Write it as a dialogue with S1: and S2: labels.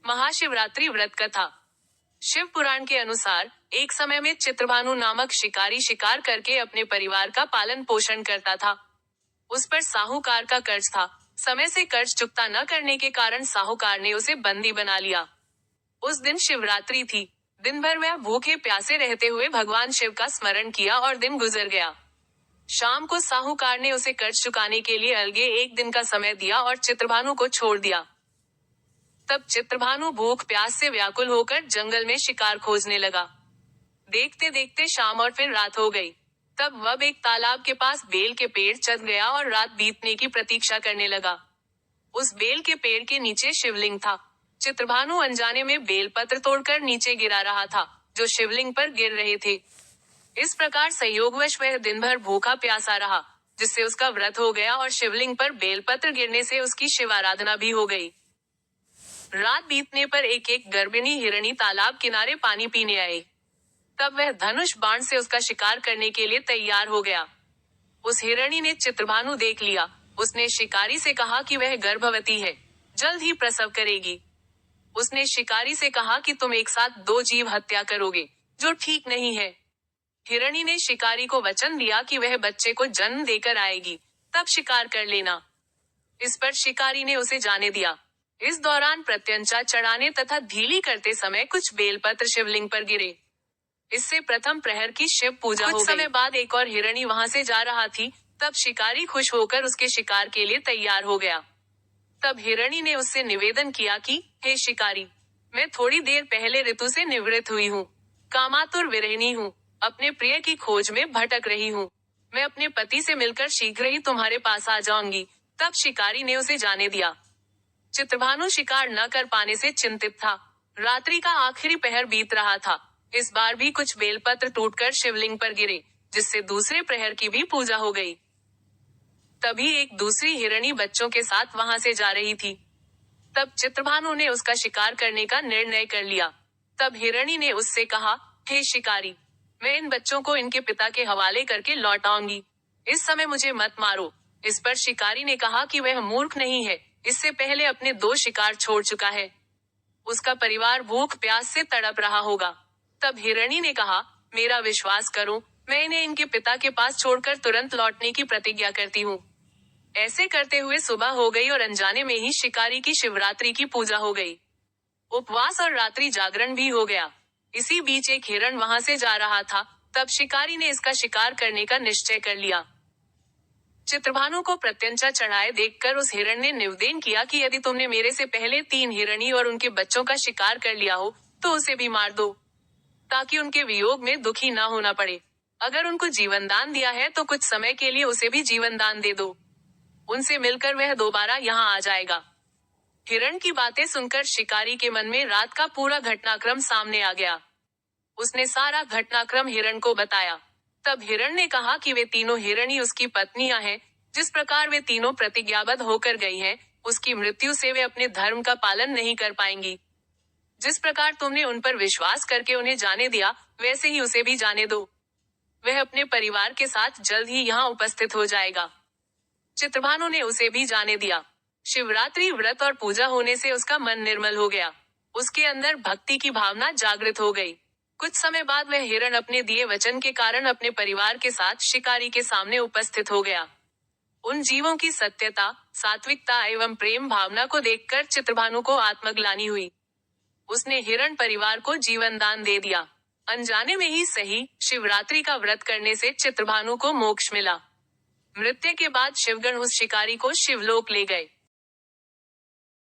S1: महाशिवरात्रि व्रत कथा। शिव पुराण के अनुसार एक समय में चित्रभानु नामक शिकारी शिकार करके अपने परिवार का पालन पोषण करता था। उस पर साहूकार का कर्ज था। समय से कर्ज चुकता न करने के कारण साहूकार ने उसे बंदी बना लिया। उस दिन शिवरात्रि थी। दिन भर वह भूखे प्यासे रहते हुए भगवान शिव का स्मरण किया और दिन गुजर गया। शाम को साहूकार ने उसे कर्ज चुकाने के लिए अलगे एक दिन का समय दिया और चित्रभानु को छोड़ दिया। तब चित्रभानु भूख प्यास से व्याकुल होकर जंगल में शिकार खोजने लगा। देखते देखते शाम और फिर रात हो गई। तब वह एक तालाब के पास बेल के पेड़ चढ़ गया और रात बीतने की प्रतीक्षा करने लगा। उस बेल के पेड़ के नीचे शिवलिंग था। चित्रभानु अनजाने में बेलपत्र तोड़कर नीचे गिरा रहा था, जो शिवलिंग पर गिर रहे थे। इस प्रकार संयोगवश वह दिन भर भूखा प्यासा रहा, जिससे उसका व्रत हो गया और शिवलिंग पर बेलपत्र गिरने से उसकी शिव आराधना भी हो गई। रात बीतने पर एक एक गर्भिणी हिरणी तालाब किनारे पानी पीने आई। तब वह धनुष बाण से उसका शिकार करने के लिए तैयार हो गया। उस हिरणी ने चित्रभानु देख लिया। उसने शिकारी से कहा कि वह गर्भवती है, जल्द ही प्रसव करेगी। उसने शिकारी से कहा कि तुम एक साथ 2 जीव हत्या करोगे, जो ठीक नहीं है। हिरणी ने शिकारी को वचन दिया कि वह बच्चे को जन्म देकर आएगी, तब शिकार कर लेना। इस पर शिकारी ने उसे जाने दिया। इस दौरान प्रत्यंचा चढ़ाने तथा धीली करते समय कुछ बेलपत्र शिवलिंग पर गिरे। इससे प्रथम प्रहर की शिव पूजा हो गई। कुछ समय बाद एक और हिरणी वहां से जा रहा थी। तब शिकारी खुश होकर उसके शिकार के लिए तैयार हो गया। तब हिरणी ने उससे निवेदन किया कि हे शिकारी, मैं थोड़ी देर पहले ऋतु से निवृत्त हुई हूँ, कामातुर विरहिणी हूँ, अपने प्रिय की खोज में भटक रही हूँ। मैं अपने पति से मिलकर शीघ्र ही तुम्हारे पास आ जाऊंगी। तब शिकारी ने उसे जाने दिया। चित्रभानु शिकार न कर पाने से चिंतित था। रात्रि का आखिरी पहर बीत रहा था। इस बार भी कुछ बेलपत्र टूटकर शिवलिंग पर गिरे, जिससे दूसरे प्रहर की भी पूजा हो गई। तभी एक दूसरी हिरणी बच्चों के साथ वहां से जा रही थी। तब चित्रभानु ने उसका शिकार करने का निर्णय कर लिया। तब हिरणी ने उससे कहा, हे शिकारी, मैं इन बच्चों को इनके पिता के हवाले करके लौट आऊंगी। इस समय मुझे मत मारो। इस पर शिकारी ने कहा कि वह मूर्ख नहीं है, इससे पहले अपने 2 शिकार छोड़ चुका है। उसका परिवार भूख प्यास से तड़प रहा होगा। तब हिरणी ने कहा, मेरा विश्वास करो, मैं इन्हें इनके पिता के पास छोड़कर तुरंत लौटने की प्रतिज्ञा करती हूँ। ऐसे करते हुए सुबह हो गई और अनजाने में ही शिकारी की शिवरात्रि की पूजा हो गई। उपवास और रात्रि जागरण भी हो गया। इसी बीच एक हिरण वहां से जा रहा था। तब शिकारी ने इसका शिकार करने का निश्चय कर लिया। चित्रभानु को प्रत्यंचा चढ़ाए देखकर उस हिरण ने निवेदन किया कि यदि तुमने मेरे से पहले 3 हिरणी और उनके बच्चों का शिकार कर लिया हो, तो उसे भी मार दो, ताकि उनके वियोग में दुखी ना होना पड़े। अगर उनको जीवन दान दिया है तो कुछ समय के लिए उसे भी जीवन दान दे दो। उनसे मिलकर वह दोबारा यहाँ आ जाएगा। हिरण की बातें सुनकर शिकारी के मन में रात का पूरा घटनाक्रम सामने आ गया। उसने सारा घटनाक्रम हिरण को बताया। तब हिरण ने कहा कि वे तीनों हिरणी उसकी पत्नियां हैं। जिस प्रकार वे तीनों प्रतिज्ञाबद्ध होकर गई हैं, उसकी मृत्यु से वे अपने धर्म का पालन नहीं कर पाएंगी। जिस प्रकार तुमने उन पर विश्वास करके उन्हें जाने दिया, वैसे ही उसे भी जाने दो। वह अपने परिवार के साथ जल्द ही यहाँ उपस्थित हो जाएगा। चित्रभानु ने उसे भी जाने दिया। शिवरात्रि व्रत और पूजा होने से उसका मन निर्मल हो गया। उसके अंदर भक्ति की भावना जागृत हो गई। कुछ समय बाद वह हिरण अपने दिए वचन के कारण अपने परिवार के साथ शिकारी के सामने उपस्थित हो गया। उन जीवों की सत्यता, सात्विकता एवं प्रेम भावना को देखकर चित्रभानु को आत्मग्लानि हुई। उसने हिरण परिवार को जीवन दान दे दिया। अनजाने में ही सही, शिवरात्रि का व्रत करने से चित्रभानु को मोक्ष मिला। मृत्यु के बाद शिवगण उस शिकारी को शिवलोक ले गए।